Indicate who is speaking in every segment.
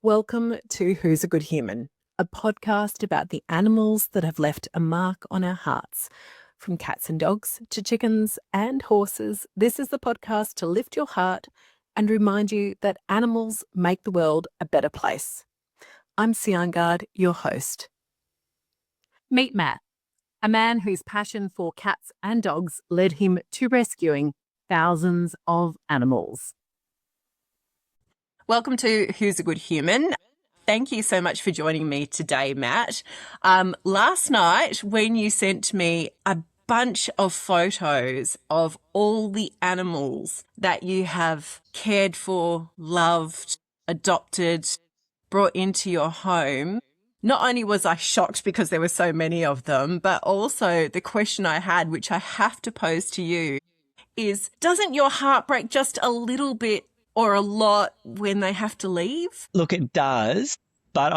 Speaker 1: Welcome to Who's a Good Human, a podcast about the animals that have left a mark on our hearts. From cats and dogs to chickens and horses, this is the podcast to lift your heart and remind you that animals make the world a better place. I'm Sian Gard, your host. Meet Matt, a man whose passion for cats and dogs led him to rescuing thousands of animals. Welcome to Who's a Good Human. Thank you so much for joining me today, Matt. Last night, when you sent me a bunch of photos of all the animals that you have cared for, loved, adopted, brought into your home, not only was I shocked because there were so many of them, but also the question I had, which I have to pose to you, is doesn't your heart break just a little bit or a lot when they have to leave?
Speaker 2: Look, it does, but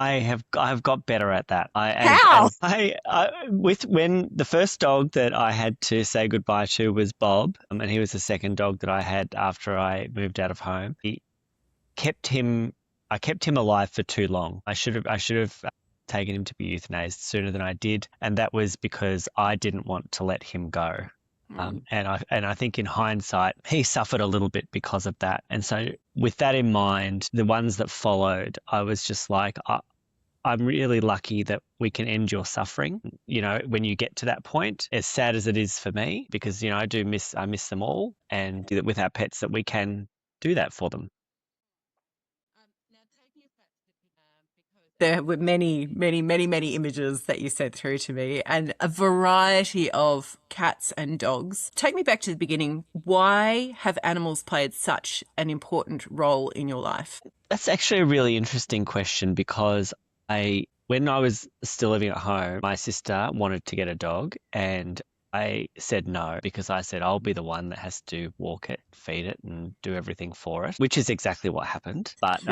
Speaker 2: I've got better at that.
Speaker 1: How?
Speaker 2: When the first dog that I had to say goodbye to was Bob, and he was the second dog that I had after I moved out of home. I kept him alive for too long. I should have taken him to be euthanized sooner than I did, and that was because I didn't want to let him go. And I think in hindsight, he suffered a little bit because of that. And so with that in mind, the ones that followed, I was just like, I'm really lucky that we can end your suffering. You know, when you get to that point, as sad as it is for me, because, I miss them all. And with our pets that we can do that for them.
Speaker 1: There were many images that you sent through to me and a variety of cats and dogs. Take me back to the beginning. Why have animals played such an important role in your life?
Speaker 2: That's actually a really interesting question because when I was still living at home, my sister wanted to get a dog and I said no because I said I'll be the one that has to walk it, feed it and do everything for it, which is exactly what happened. But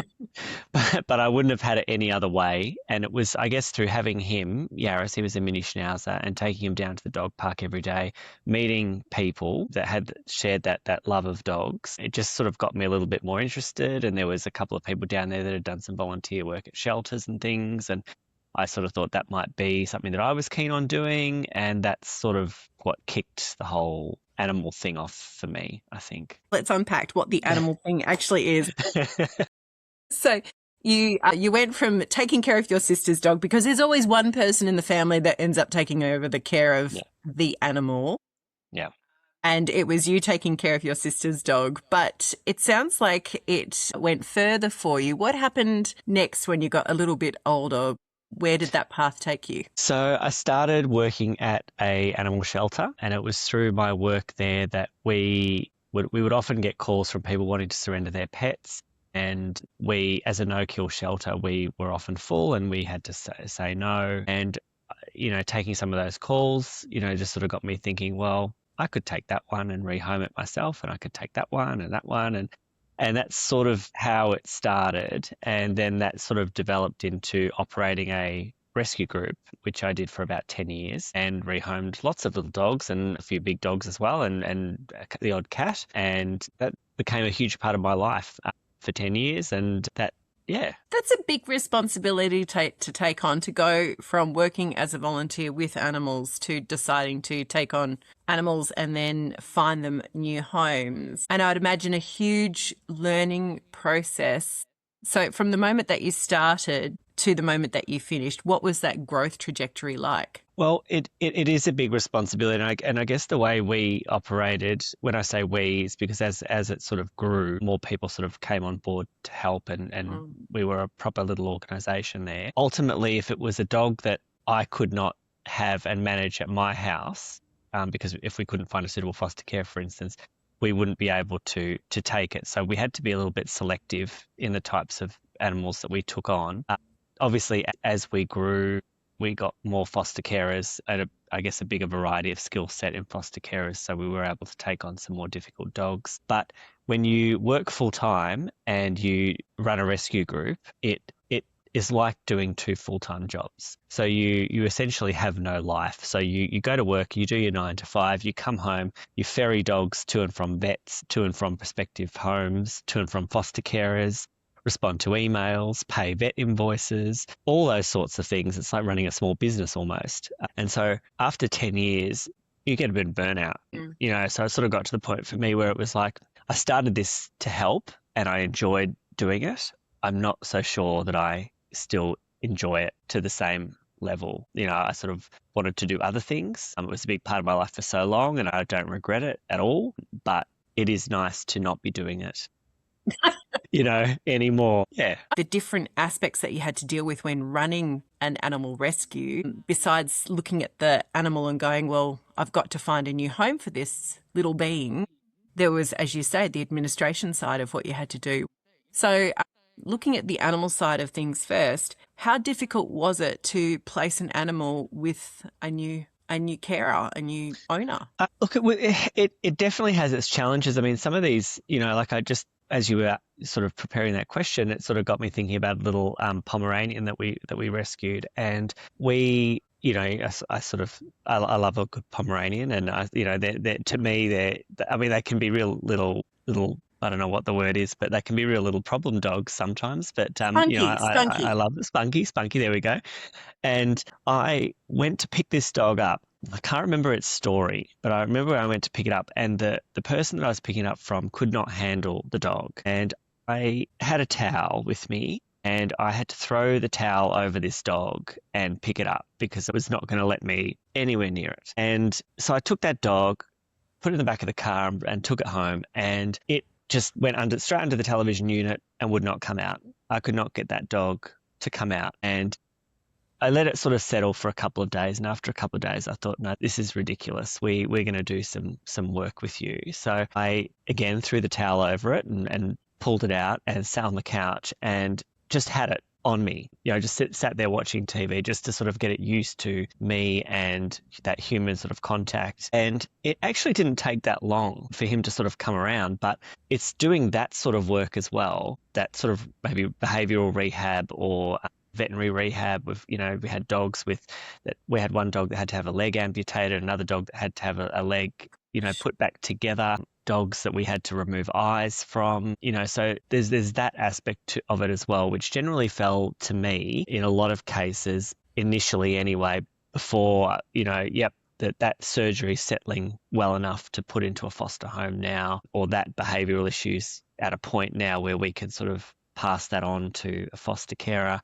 Speaker 2: but I wouldn't have had it any other way. And it was, I guess, through having him, Yaris, he was a mini schnauzer, and taking him down to the dog park every day, meeting people that had shared that love of dogs. It just sort of got me a little bit more interested. And there was a couple of people down there that had done some volunteer work at shelters and things. And I sort of thought that might be something that I was keen on doing, and that's sort of what kicked the whole animal thing off for me, I think.
Speaker 1: Let's unpack what the animal thing actually is. So you went from taking care of your sister's dog, because there's always one person in the family that ends up taking over the care of the animal.
Speaker 2: Yeah.
Speaker 1: And it was you taking care of your sister's dog, but it sounds like it went further for you. What happened next when you got a little bit older? Where did that path take you?
Speaker 2: So I started working at a animal shelter, and it was through my work there that we would often get calls from people wanting to surrender their pets. And we, as a no-kill shelter, we were often full and we had to say no. And, taking some of those calls, just sort of got me thinking, well, I could take that one and rehome it myself, and I could take that one and that one. And that's sort of how it started. And then that sort of developed into operating a rescue group, which I did for about 10 years, and rehomed lots of little dogs and a few big dogs as well, and the odd cat. And that became a huge part of my life for 10 years. And
Speaker 1: That's a big responsibility to take on, to go from working as a volunteer with animals to deciding to take on animals and then find them new homes. And I'd imagine a huge learning process. So from the moment that you started to the moment that you finished, what was that growth trajectory like?
Speaker 2: Well, it is a big responsibility. And I guess the way we operated, when I say we, is because as it sort of grew, more people sort of came on board to help, and we were a proper little organisation there. Ultimately, if it was a dog that I could not have and manage at my house, because if we couldn't find a suitable foster care, for instance, we wouldn't be able to take it. So we had to be a little bit selective in the types of animals that we took on. Obviously, as we grew, we got more foster carers and I guess a bigger variety of skill set in foster carers, so we were able to take on some more difficult dogs. But when you work full time and you run a rescue group, it is like doing two full-time jobs. So you essentially have no life. So you go to work, you do your 9 to 5, you come home, you ferry dogs to and from vets, to and from prospective homes, to and from foster carers, respond to emails, pay vet invoices, all those sorts of things. It's like running a small business almost. And so after 10 years, you get a bit of burnout, so it sort of got to the point for me where it was like, I started this to help and I enjoyed doing it. I'm not so sure that I still enjoy it to the same level. I sort of wanted to do other things. It was a big part of my life for so long and I don't regret it at all, but it is nice to not be doing it, anymore. Yeah.
Speaker 1: The different aspects that you had to deal with when running an animal rescue, besides looking at the animal and going, well, I've got to find a new home for this little being, there was, as you say, the administration side of what you had to do. So looking at the animal side of things first, how difficult was it to place an animal with a new carer, a new owner?
Speaker 2: Look, it definitely has its challenges. I mean, some of these, as you were sort of preparing that question, it sort of got me thinking about a little Pomeranian that we rescued, and we, I love a good Pomeranian, and to me, they can be real little. I don't know what the word is, but they can be real little problem dogs sometimes. But
Speaker 1: Spunky.
Speaker 2: I love it. Spunky. There we go. And I went to pick this dog up. I can't remember its story, but I remember I went to pick it up and the person that I was picking it up from could not handle the dog. And I had a towel with me and I had to throw the towel over this dog and pick it up because it was not going to let me anywhere near it. And so I took that dog, put it in the back of the car and took it home, and it just went straight under the television unit and would not come out. I could not get that dog to come out. And I let it sort of settle for a couple of days. And after a couple of days, I thought, no, this is ridiculous. We're going to do some work with you. So I, again, threw the towel over it and pulled it out and sat on the couch and just had it on me, just sat there watching TV just to sort of get it used to me and that human sort of contact. And it actually didn't take that long for him to sort of come around, but it's doing that sort of work as well, that sort of maybe behavioral rehab or veterinary rehab. We had dogs we had one dog that had to have a leg amputated, another dog that had to have a leg, put back together, dogs that we had to remove eyes from, so there's that aspect of it as well, which generally fell to me in a lot of cases initially anyway, before, that surgery settling well enough to put into a foster home now, or that behavioural issues at a point now where we can sort of pass that on to a foster carer.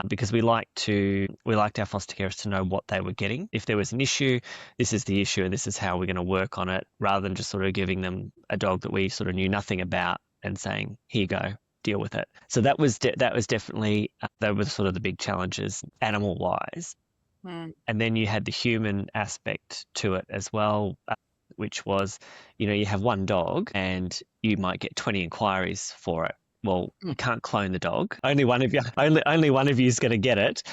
Speaker 2: Because we liked our foster carers to know what they were getting. If there was an issue, this is the issue and this is how we're going to work on it, rather than just sort of giving them a dog that we sort of knew nothing about and saying, here you go, deal with it. So that was definitely, that was sort of the big challenges animal-wise. And then you had the human aspect to it as well, which was, you have one dog and you might get 20 inquiries for it. Well, you can't clone the dog. Only one of you is going to get it.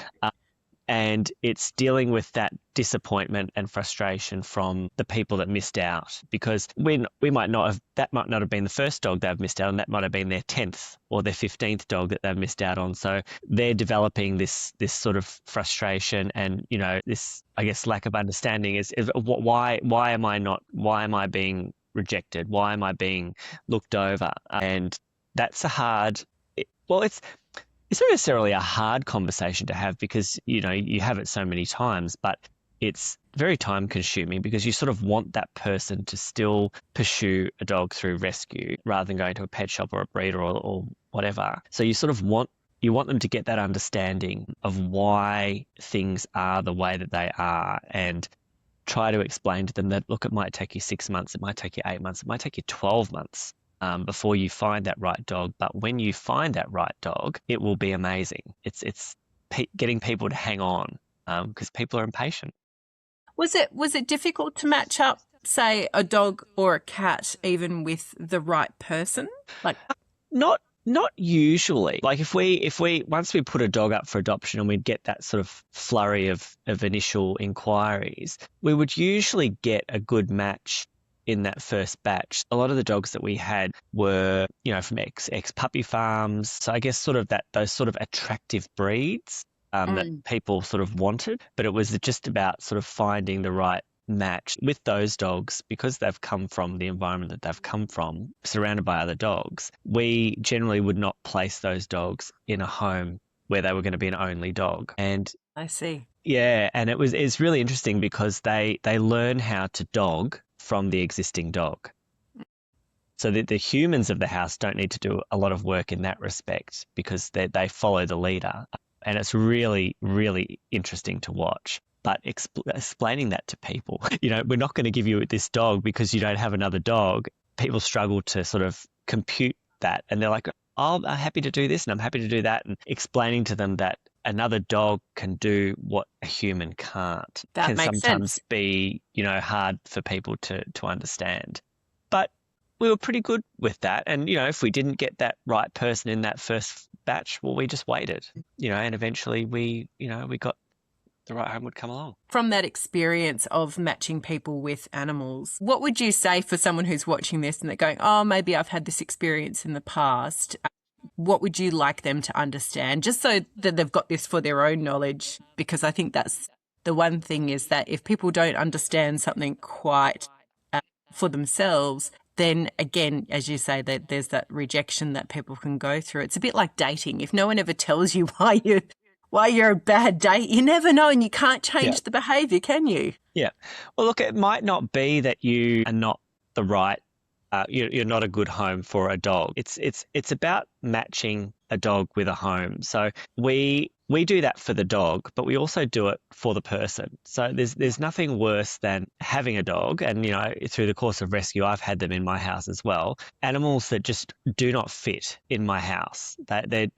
Speaker 2: And it's dealing with that disappointment and frustration from the people that missed out, because that might not have been the first dog they've missed out on. That might have been their 10th or their 15th dog that they've missed out on. So they're developing this sort of frustration and, this, I guess, lack of understanding is why am I being rejected? Why am I being looked over? And that's it's not necessarily a hard conversation to have, because, you have it so many times, but it's very time consuming because you sort of want that person to still pursue a dog through rescue rather than going to a pet shop or a breeder or whatever. So you sort of want them to get that understanding of why things are the way that they are, and try to explain to them that, look, it might take you 6 months, it might take you 8 months, it might take you 12 months. Before you find that right dog. But when you find that right dog, it will be amazing. It's getting people to hang on because people are impatient.
Speaker 1: Was it difficult to match up, say, a dog or a cat even with the right person? Like,
Speaker 2: not usually. Like if we once we put a dog up for adoption and we'd get that sort of flurry of initial inquiries, we would usually get a good match in that first batch. A lot of the dogs that we had were, from ex puppy farms. So I guess sort of those sort of attractive breeds that people sort of wanted. But it was just about sort of finding the right match with those dogs, because they've come from the environment that they've come from, surrounded by other dogs. We generally would not place those dogs in a home where they were going to be an only dog. And
Speaker 1: I see.
Speaker 2: yeah, and it's really interesting because they learn how to dog from the existing dog. So the humans of the house don't need to do a lot of work in that respect because they follow the leader. And it's really, really interesting to watch. But explaining that to people, we're not going to give you this dog because you don't have another dog. People struggle to sort of compute that. And they're like, oh, I'm happy to do this and I'm happy to do that. And explaining to them that another dog can do what a human can't
Speaker 1: That
Speaker 2: can
Speaker 1: makes
Speaker 2: sometimes
Speaker 1: sense.
Speaker 2: be, hard for people to understand. But we were pretty good with that. And, if we didn't get that right person in that first batch, well, we just waited, and eventually we got the right home would come along.
Speaker 1: From that experience of matching people with animals, what would you say for someone who's watching this and they're going, oh, maybe I've had this experience in the past? What would you like them to understand, just so that they've got this for their own knowledge? Because I think that's the one thing, is that if people don't understand something quite for themselves, then again, as you say, that there's that rejection that people can go through. It's a bit like dating. If no one ever tells you why you're a bad date, you never know, and you can't change the behaviour, can you?
Speaker 2: Yeah. Well, look, it might not be that you are not the right, you're not a good home for a dog. It's about matching a dog with a home. So we do that for the dog, but we also do it for the person. So there's nothing worse than having a dog, and through the course of rescue, I've had them in my house as well. Animals that just do not fit in my house. They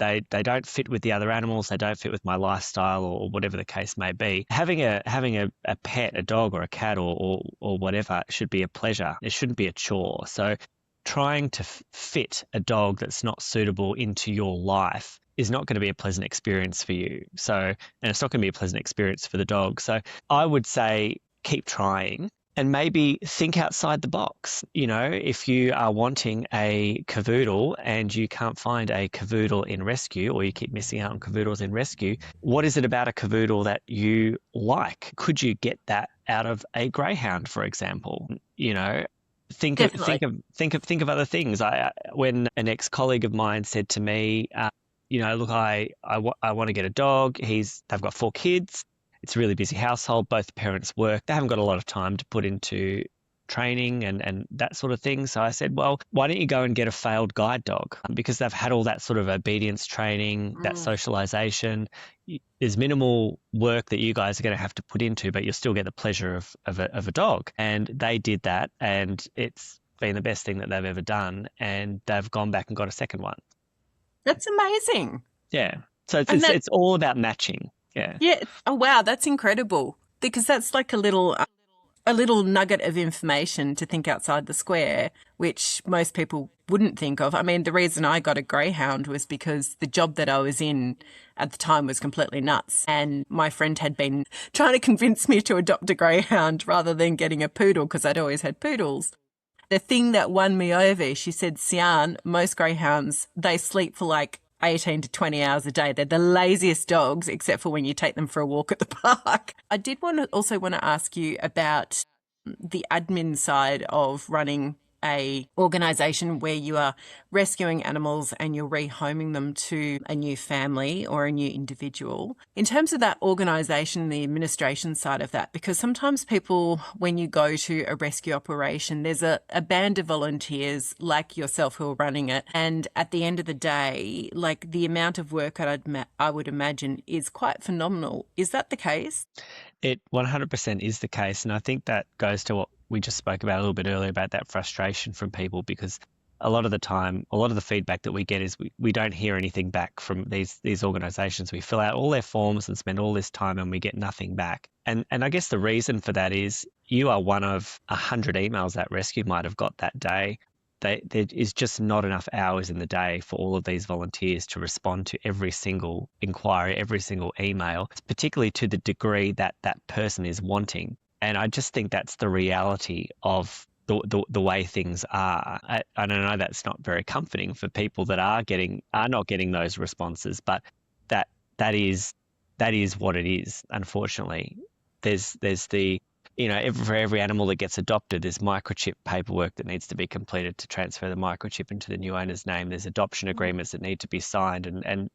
Speaker 2: don't fit with the other animals. They don't fit with my lifestyle or whatever the case may be. Having a pet, a dog or a cat or whatever, should be a pleasure. It shouldn't be a chore. So trying to fit a dog that's not suitable into your life is not going to be a pleasant experience for you. So, and it's not going to be a pleasant experience for the dog. So I would say keep trying and maybe think outside the box. If you are wanting a cavoodle and you can't find a cavoodle in rescue, or you keep missing out on cavoodles in rescue, what is it about a cavoodle that you like? Could you get that out of a greyhound, for example? Think of other things. When an ex-colleague of mine said to me, look, I want to get a dog. They've got 4 kids. It's a really busy household. Both parents work. They haven't got a lot of time to put into training and that sort of thing. So I said, well, why don't you go and get a failed guide dog? Because they've had all that sort of obedience training, that socialization. There's minimal work that you guys are going to have to put into, but you'll still get the pleasure of a dog. And they did that, and it's been the best thing that they've ever done. And they've gone back and got a second one.
Speaker 1: That's amazing.
Speaker 2: Yeah. So it's all about matching. Yeah.
Speaker 1: Yeah. Oh, wow. That's incredible, because that's like a little nugget of information to think outside the square, which most people wouldn't think of. I mean, the reason I got a greyhound was because the job that I was in at the time was completely nuts. And my friend had been trying to convince me to adopt a greyhound rather than getting a poodle, because I'd always had poodles. The thing that won me over, she said, Sian, most greyhounds, they sleep for like 18 to 20 hours a day. They're the laziest dogs, except for when you take them for a walk at the park. I did also want to ask you about the admin side of running a organisation where you are rescuing animals and you're rehoming them to a new family or a new individual. In terms of that organisation, the administration side of that, because sometimes people, when you go to a rescue operation, there's a band of volunteers like yourself who are running it. And at the end of the day, like, the amount of work I would imagine is quite phenomenal. Is that the case?
Speaker 2: It 100% is the case. And I think that goes to what we just spoke about a little bit earlier about that frustration from people, because a lot of the time, a lot of the feedback that we get is we don't hear anything back from these organisations. We fill out all their forms and spend all this time and we get nothing back. And I guess the reason for that is you are one of 100 emails that rescue might have got that day. There is just not enough hours in the day for all of these volunteers to respond to every single inquiry, every single email, particularly to the degree that that person is wanting. And I just think that's the reality of the way things are. I don't know, that's not very comforting for people that are not getting those responses, but that is what it is. Unfortunately, there's the for every animal that gets adopted, there's microchip paperwork that needs to be completed to transfer the microchip into the new owner's name. There's adoption agreements that need to be signed and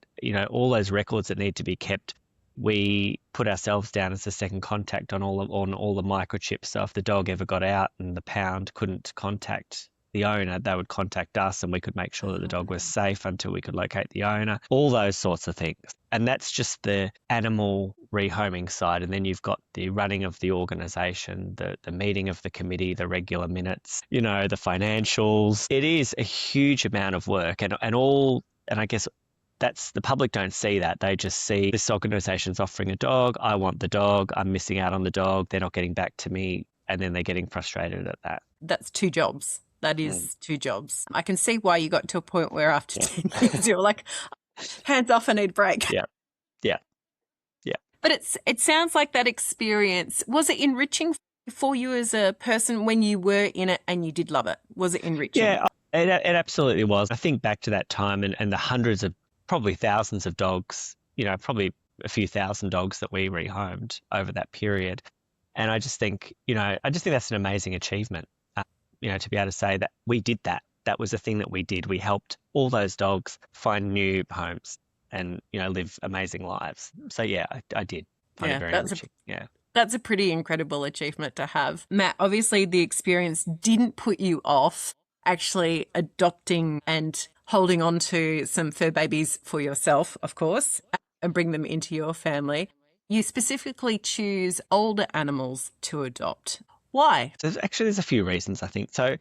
Speaker 2: all those records that need to be kept. We put ourselves down as the second contact on all the microchips. So if the dog ever got out and the pound couldn't contact the owner, they would contact us and we could make sure that the dog was safe until we could locate the owner, all those sorts of things. And that's just the animal rehoming side. And then you've got the running of the organisation, the meeting of the committee, the regular minutes, the financials. It is a huge amount of work and I guess that's the public don't see that. They just see this organisation's offering a dog. I want the dog. I'm missing out on the dog. They're not getting back to me. And then they're getting frustrated at that.
Speaker 1: That's 2 jobs. That is 2 jobs. I can see why you got to a point where after 10 years you were like, hands off, I need a break.
Speaker 2: Yeah.
Speaker 1: But it sounds like that experience, was it enriching for you as a person when you were in it and you did love it? Was it enriching?
Speaker 2: Yeah, it absolutely was. I think back to that time and the hundreds of, probably thousands of dogs, probably a few thousand dogs that we rehomed over that period. And I just think, that's an amazing achievement, to be able to say that we did that. That was a thing that we did. We helped all those dogs find new homes and, live amazing lives. So, yeah, I did find it very enriching.
Speaker 1: That's a pretty incredible achievement to have. Matt, obviously the experience didn't put you off actually adopting and holding on to some fur babies for yourself, of course, and bring them into your family. You specifically choose older animals to adopt. Why?
Speaker 2: There's a few reasons, I think. So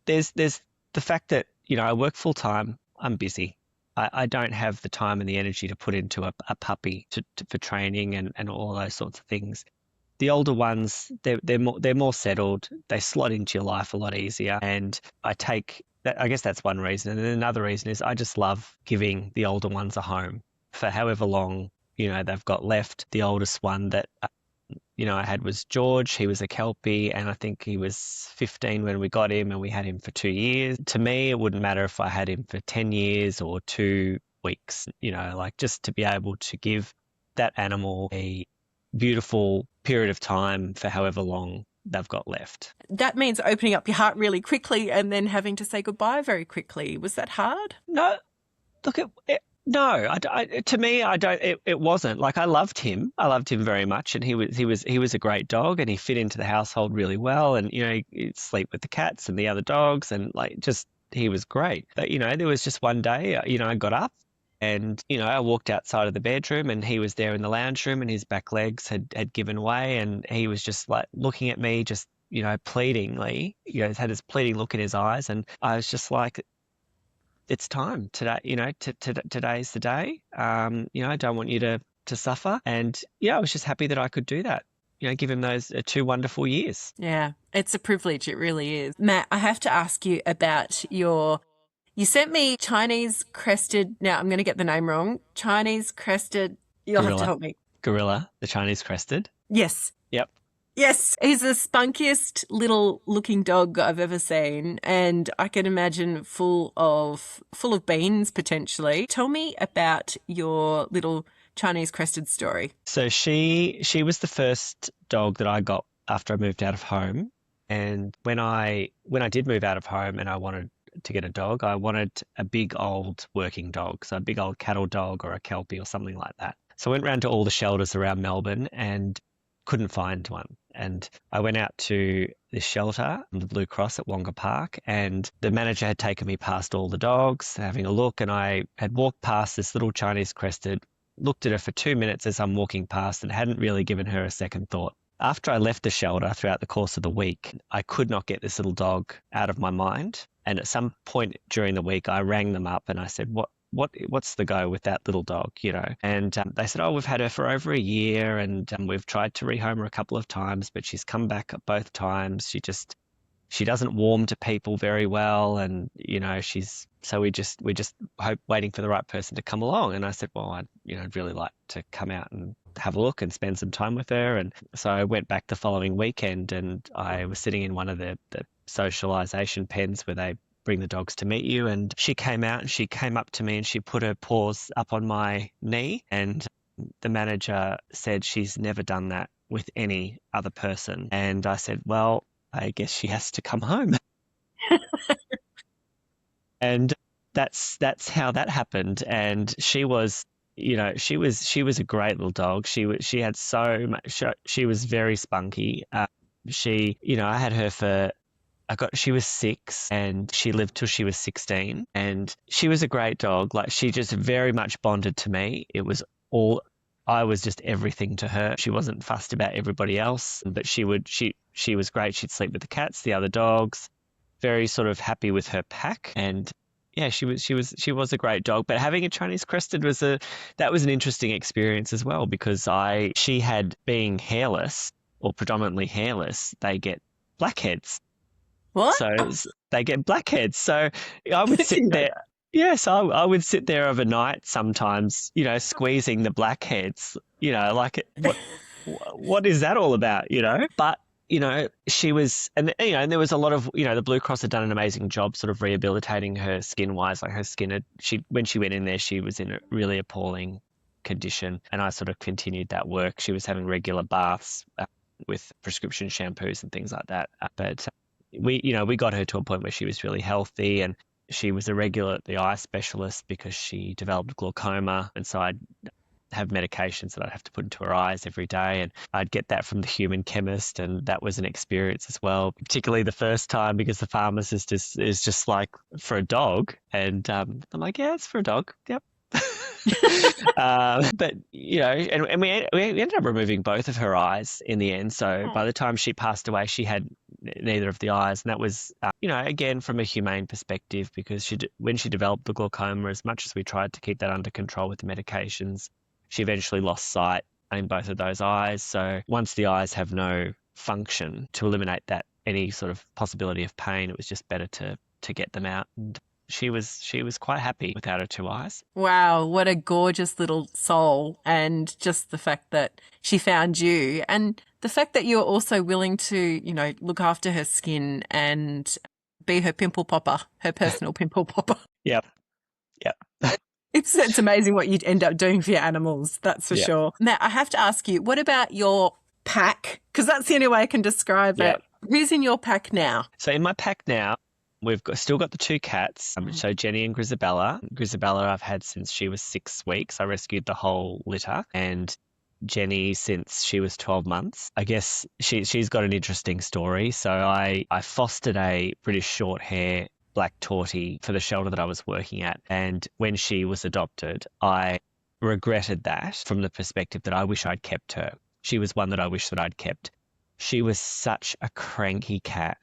Speaker 2: there's the fact that, I work full time. I'm busy. I don't have the time and the energy to put into a puppy for training and all those sorts of things. The older ones, they're more settled. They slot into your life a lot easier. And I guess that's one reason. And then another reason is I just love giving the older ones a home for however long, they've got left. The oldest one that, I had was George. He was a Kelpie and I think he was 15 when we got him and we had him for 2 years. To me, it wouldn't matter if I had him for 10 years or 2 weeks, just to be able to give that animal a beautiful period of time for however long they've got left.
Speaker 1: That means opening up your heart really quickly and then having to say goodbye very quickly. Was that hard?
Speaker 2: No, look, no, to me, I don't. It wasn't. Like I loved him. I loved him very much, and he was a great dog, and he fit into the household really well. And he'd sleep with the cats and the other dogs, and he was great. But there was just one day, I got up, and I walked outside of the bedroom, and he was there in the lounge room, and his back legs had given way, and he was just like looking at me, just pleadingly, had this pleading look in his eyes, and I was just like, it's time today, today's the day. I don't want you to suffer. And I was just happy that I could do that, give him those 2 wonderful years.
Speaker 1: Yeah, it's a privilege. It really is. Matt, I have to ask you about you sent me Chinese Crested. Now I'm going to get the name wrong. Chinese Crested. You'll have to help me.
Speaker 2: Gorilla, the Chinese Crested.
Speaker 1: Yes.
Speaker 2: Yep.
Speaker 1: Yes, he's the spunkiest little looking dog I've ever seen, and I can imagine full of beans potentially. Tell me about your little Chinese Crested story.
Speaker 2: So she was the first dog that I got after I moved out of home, and when I did move out of home and I wanted to get a dog, I wanted a big old working dog, so a big old cattle dog or a Kelpie or something like that. So I went round to all the shelters around Melbourne and couldn't find one. And I went out to this shelter, the Blue Cross at Wonga Park, and the manager had taken me past all the dogs, having a look, and I had walked past this little Chinese Crested, looked at her for 2 minutes as I'm walking past and hadn't really given her a second thought. After I left the shelter throughout the course of the week, I could not get this little dog out of my mind. And at some point during the week, I rang them up and I said, what's the go with that little dog, And they said, we've had her for over a year and we've tried to rehome her a couple of times, but she's come back both times. She doesn't warm to people very well. And, so we just waiting for the right person to come along. And I said, well, I'd really like to come out and have a look and spend some time with her. And so I went back the following weekend and I was sitting in one of the socialization pens where they bring the dogs to meet you, and she came out and she came up to me and she put her paws up on my knee, and the manager said she's never done that with any other person. And I said, well, I guess she has to come home. And that's how that happened. And she was, she was a great little dog. She had so much. She was very spunky. I had her for. She was 6 and she lived till she was 16, and she was a great dog. Like, she just very much bonded to me. All, I was just everything to her. She wasn't fussed about everybody else, but she was great. She'd sleep with the cats, the other dogs, very sort of happy with her pack. And yeah, she was a great dog. But having a Chinese Crested that was an interesting experience as well, because she had, being hairless, or predominantly hairless, they get blackheads.
Speaker 1: What?
Speaker 2: So they get blackheads. So I would
Speaker 1: Did
Speaker 2: sit
Speaker 1: you know
Speaker 2: there.
Speaker 1: that?
Speaker 2: Yes, I would sit there overnight sometimes, squeezing the blackheads, like, what is that all about, But, she was, and there was a lot of, the Blue Cross had done an amazing job sort of rehabilitating her skin wise. Like, her skin when she went in there, she was in a really appalling condition. And I sort of continued that work. She was having regular baths with prescription shampoos and things like that. But we got her to a point where she was really healthy, and she was a regular at the eye specialist because she developed glaucoma. And so I'd have medications that I'd have to put into her eyes every day, and I'd get that from the human chemist, and that was an experience as well, particularly the first time, because the pharmacist is just like, for a dog, and I'm like, yeah, it's for a dog, yep. But and we ended up removing both of her eyes in the end. So by
Speaker 1: Oh.
Speaker 2: the time she passed away, she had neither of the eyes, and that was again, from a humane perspective, because when she developed the glaucoma, as much as we tried to keep that under control with the medications, she eventually lost sight in both of those eyes. So once the eyes have no function, to eliminate that any sort of possibility of pain, it was just better to get them out. And she was quite happy without her two eyes.
Speaker 1: Wow, what a gorgeous little soul. And just the fact that she found you, and the fact that you're also willing to, look after her skin and be her pimple popper, her personal pimple popper.
Speaker 2: Yep. Yep.
Speaker 1: It's amazing what you'd end up doing for your animals, that's for
Speaker 2: Yeah.
Speaker 1: sure. Now, I have to ask you, what about your pack? Because that's the only way I can describe
Speaker 2: Yeah.
Speaker 1: it. Who's in your pack now?
Speaker 2: So in my pack now, still got the two cats. So Jenny and Grisabella. Grisabella I've had since she was 6 weeks. I rescued the whole litter. And Jenny since she was 12 months. I guess she's got an interesting story. So I fostered a British short hair black tortie for the shelter that I was working at. And when she was adopted, I regretted that from the perspective that I wish I'd kept her. She was one that I wish that I'd kept. She was such a cranky cat.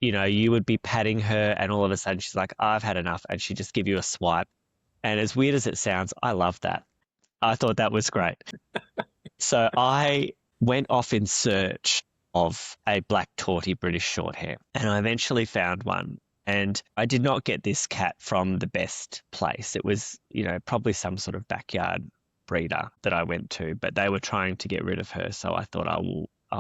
Speaker 2: You would be patting her, and all of a sudden she's like, I've had enough. And she'd just give you a swipe. And as weird as it sounds, I love that. I thought that was great. So I went off in search of a black tortie British Shorthair, and I eventually found one. And I did not get this cat from the best place. It was, probably some sort of backyard breeder that I went to, but they were trying to get rid of her. So I thought, I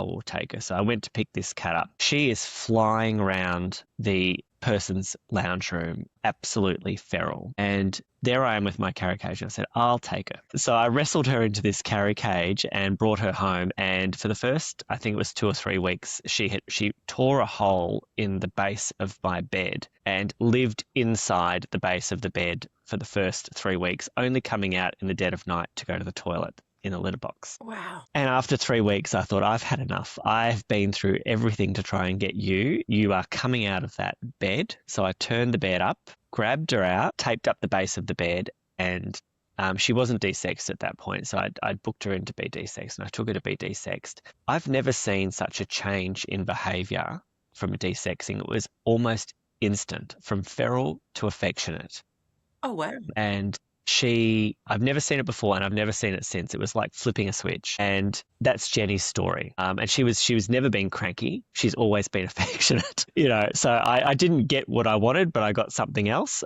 Speaker 2: will take her. So I went to pick this cat up. She is flying around the person's lounge room, absolutely feral. And there I am with my carry cage. I said, I'll take her. So I wrestled her into this carry cage and brought her home. And for the first, I think it was 2 or 3 weeks, she tore a hole in the base of my bed and lived inside the base of the bed for the first 3 weeks, only coming out in the dead of night to go to the toilet in a litter box.
Speaker 1: Wow.
Speaker 2: And after 3 weeks, I thought, I've had enough. I've been through everything to try and get you. You are coming out of that bed. So I turned the bed up, grabbed her out, taped up the base of the bed, and she wasn't desexed at that point. So I'd booked her in to be desexed, and I took her to be desexed. I've never seen such a change in behaviour from desexing. It was almost instant, from feral to affectionate.
Speaker 1: Oh, wow.
Speaker 2: And I've never seen it before, and I've never seen it since. It was like flipping a switch. And that's Jenny's story. And she was never been cranky. She's always been affectionate, So I didn't get what I wanted, but I got something else.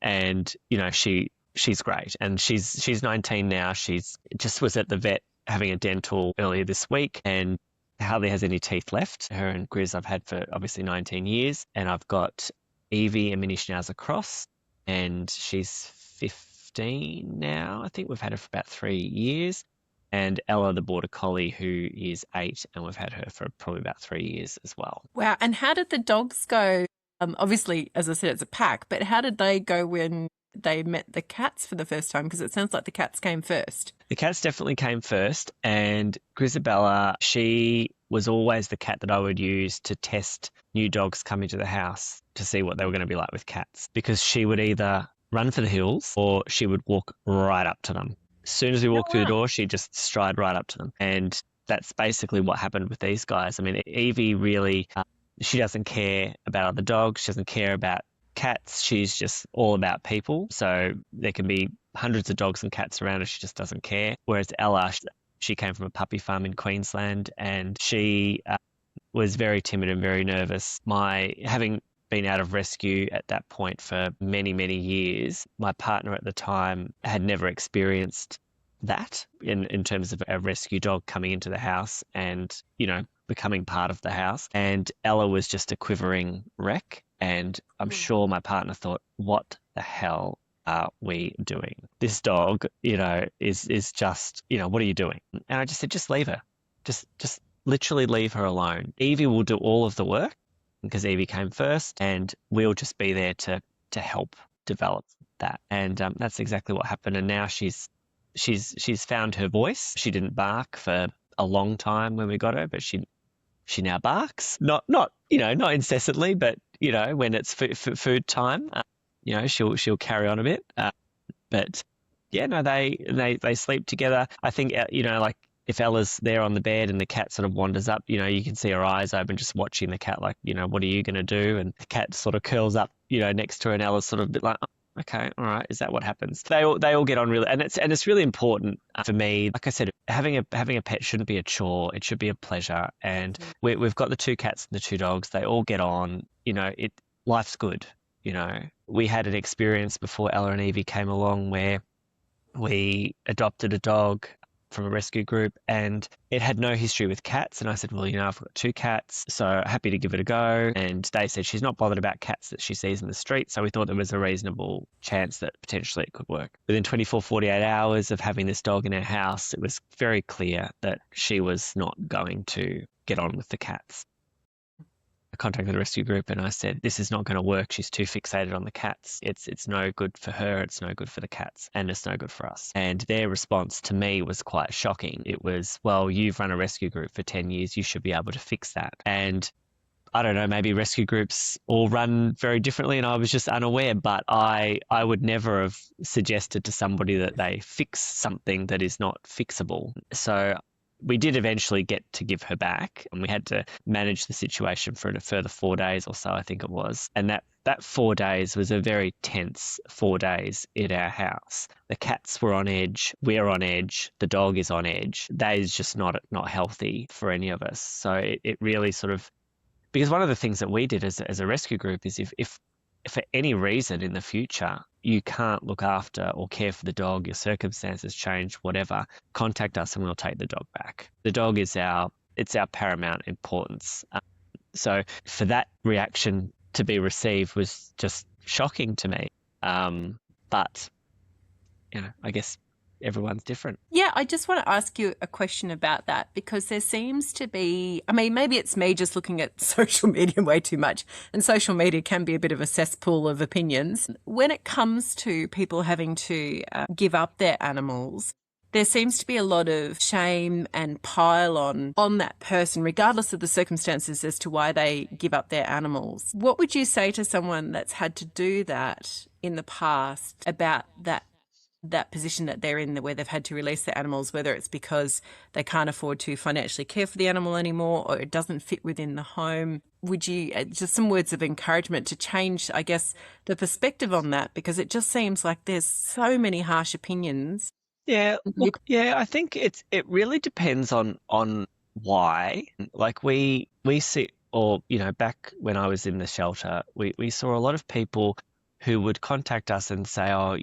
Speaker 2: And, she's great. And she's 19 now. She's just was at the vet having a dental earlier this week, and hardly has any teeth left. Her and Grizz I've had for obviously 19 years. And I've got Evie, a mini Schnauzer cross, and she's 15 now. I think we've had her for about 3 years. and Ella, the border collie, who is 8, and we've had her for probably about 3 years as well.
Speaker 1: Wow. And how did the dogs go? Obviously, as I said, it's a pack, but how did they go when they met the cats for the first time? Because it sounds like the cats came first.
Speaker 2: The cats definitely came first, and Grisabella, she was always the cat that I would use to test new dogs coming to the house to see what they were going to be like with cats, because she would either run for the hills or she would walk right up to them. As soon as we walked through the door, she'd just stride right up to them. And that's basically what happened with these guys. I mean, Evie really, she doesn't care about other dogs. She doesn't care about cats. She's just all about people. So there can be hundreds of dogs and cats around her. She just doesn't care. Whereas Ella, she came from a puppy farm in Queensland, and she was very timid and very nervous. Having been out of rescue at that point for many, many years, my partner at the time had never experienced that in terms of a rescue dog coming into the house and, becoming part of the house. And Ella was just a quivering wreck. And I'm sure my partner thought, what the hell are we doing? This dog, is just, what are you doing? And I just said, just leave her. Just literally leave her alone. Evie will do all of the work because Evie came first, and we'll just be there to help develop that. And that's exactly what happened. And now she's found her voice. She didn't bark for a long time when we got her, but she now barks. Not incessantly, but when it's food time, she'll carry on a bit. But yeah, no, they sleep together. I think like if Ella's there on the bed and the cat sort of wanders up, you can see her eyes open just watching the cat, like, what are you going to do? And the cat sort of curls up, next to her, and Ella's sort of a bit like, oh, okay, all right, is that what happens? They all get on really, and it's really important for me. Like I said, having a pet shouldn't be a chore; it should be a pleasure. And we've got the 2 cats and the 2 dogs. They all get on. Life's good. We had an experience before Ella and Evie came along where we adopted a dog from a rescue group, and it had no history with cats. And I said, well, I've got 2 cats, so happy to give it a go. And they said she's not bothered about cats that she sees in the street. So we thought there was a reasonable chance that potentially it could work. Within 24, 48 hours of having this dog in our house, it was very clear that she was not going to get on with the cats. I contacted the rescue group and I said, this is not going to work. She's too fixated on the cats. It's no good for her. It's no good for the cats, and it's no good for us. And their response to me was quite shocking. It was, well, you've run a rescue group for 10 years. You should be able to fix that. And I don't know, maybe rescue groups all run very differently and I was just unaware, but I would never have suggested to somebody that they fix something that is not fixable. So we did eventually get to give her back, and we had to manage the situation for a further 4 days or so, I think it was. And that 4 days was a very tense 4 days in our house. The cats were on edge. We're on edge. The dog is on edge. That is just not healthy for any of us. So it really sort of, because one of the things that we did as a rescue group is if for any reason in the future you can't look after or care for the dog, your circumstances change, whatever, contact us and we'll take the dog back. The dog is our paramount importance. So for that reaction to be received was just shocking to me. But, I guess everyone's different.
Speaker 1: Yeah, I just want to ask you a question about that, because there seems to be, I mean, maybe it's me just looking at social media way too much, and social media can be a bit of a cesspool of opinions. When it comes to people having to give up their animals, there seems to be a lot of shame and pile on that person, regardless of the circumstances as to why they give up their animals. What would you say to someone that's had to do that in the past about that position that they're in, where they've had to release their animals, whether it's because they can't afford to financially care for the animal anymore or it doesn't fit within the home? Would you just some words of encouragement to change, I guess, the perspective on that? Because it just seems like there's so many harsh opinions.
Speaker 2: Yeah, look, yeah, I think it really depends on why. Like we see, or back when I was in the shelter, we saw a lot of people who would contact us and say, oh,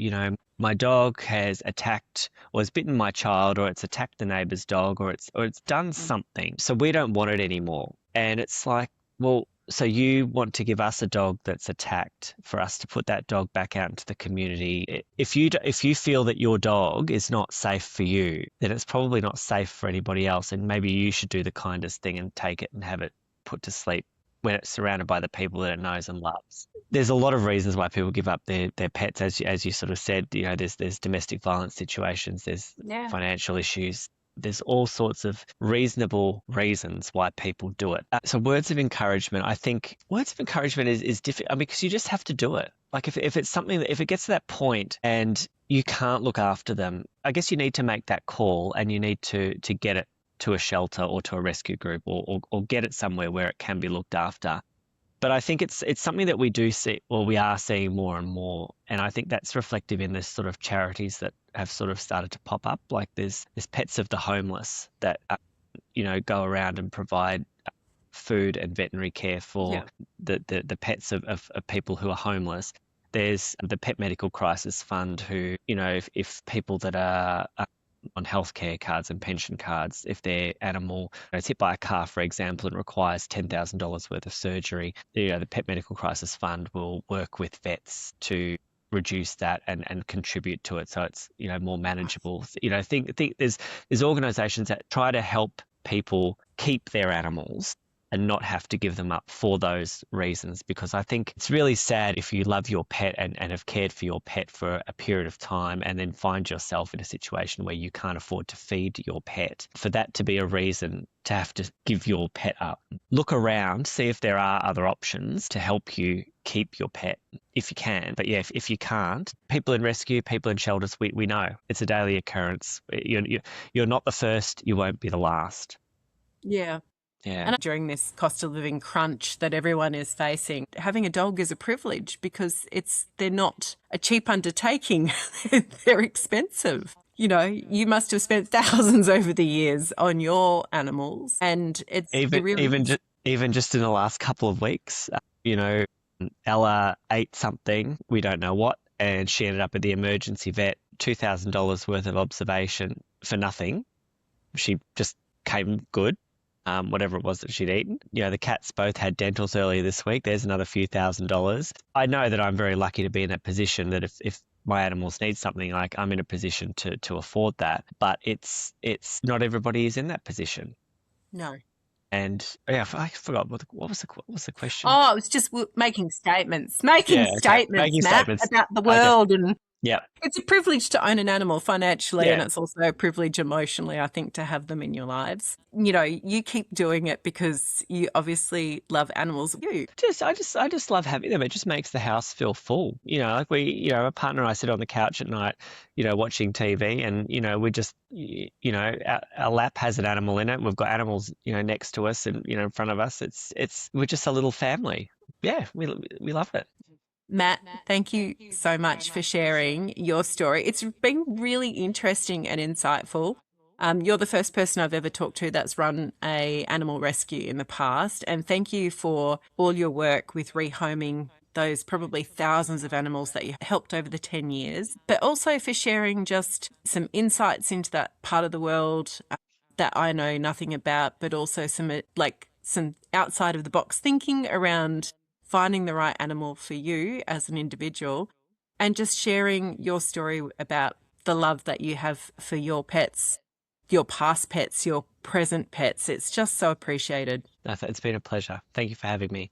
Speaker 2: my dog has attacked or has bitten my child, or it's attacked the neighbour's dog, or it's done something, so we don't want it anymore. And it's like, well, So you want to give us a dog that's attacked for us to put that dog back out into the community. If you feel that your dog is not safe for you, then it's probably not safe for anybody else. And maybe you should do the kindest thing and take it and have it put to sleep when it's surrounded by the people that it knows and loves. There's a lot of reasons why people give up their pets, as you sort of said. There's domestic violence situations, there's
Speaker 1: Yeah.
Speaker 2: financial issues. There's all sorts of reasonable reasons why people do it. So words of encouragement, I think words of encouragement is difficult. I mean, because you just have to do it. Like if it's something that if it gets to that point and you can't look after them, I guess you need to make that call and you need to get it to a shelter or to a rescue group or get it somewhere where it can be looked after. But I think it's something that we do see, or we are seeing more and more. And I think that's reflective in this sort of charities that have sort of started to pop up. Like there's Pets of the Homeless that, go around and provide food and veterinary care for the pets of people who are homeless. There's the Pet Medical Crisis Fund who, if people that are on healthcare cards and pension cards, if their animal is hit by a car, for example, and requires $10,000 worth of surgery, the Pet Medical Crisis Fund will work with vets to reduce that and contribute to it so it's more manageable. Think there's organisations that try to help people keep their animals and not have to give them up for those reasons, because I think it's really sad if you love your pet and have cared for your pet for a period of time and then find yourself in a situation where you can't afford to feed your pet, for that to be a reason to have to give your pet up. Look around, see if there are other options to help you keep your pet if you can. But yeah, if you can't, people in rescue, people in shelters, we know it's a daily occurrence. You're not the first, you won't be the last.
Speaker 1: Yeah.
Speaker 2: Yeah.
Speaker 1: And during this cost of living crunch that everyone is facing, having a dog is a privilege because they're not a cheap undertaking. They're expensive. You must have spent thousands over the years on your animals, and
Speaker 2: even just in the last couple of weeks, Ella ate something, we don't know what, and she ended up at the emergency vet, $2,000 worth of observation for nothing. She just came good. Whatever it was that she'd eaten. The cats both had dentals earlier this week. There's another few $1,000s. I know that I'm very lucky to be in that position, that if my animals need something, like I'm in a position to afford that. But it's not everybody is in that position.
Speaker 1: No.
Speaker 2: And yeah, I forgot what was the question.
Speaker 1: Oh, it was just making statements. Making statements about the world. And
Speaker 2: yeah,
Speaker 1: it's a privilege to own an animal financially,
Speaker 2: Yeah.
Speaker 1: and it's also a privilege emotionally, I think, to have them in your lives. You keep doing it because you obviously love animals.
Speaker 2: I just love having them. It just makes the house feel full. Like my partner and I sit on the couch at night, watching TV, and we just, our lap has an animal in it. We've got animals, next to us and in front of us. We're just a little family. Yeah, we love it.
Speaker 1: Matt, thank you so much for sharing your story. It's been really interesting and insightful. You're the first person I've ever talked to that's run a animal rescue in the past, and thank you for all your work with rehoming those probably thousands of animals that you helped over the 10 years, but also for sharing just some insights into that part of the world that I know nothing about, but also some outside of the box thinking around finding the right animal for you as an individual, and just sharing your story about the love that you have for your pets, your past pets, your present pets. It's just so appreciated.
Speaker 2: It's been a pleasure. Thank you for having me.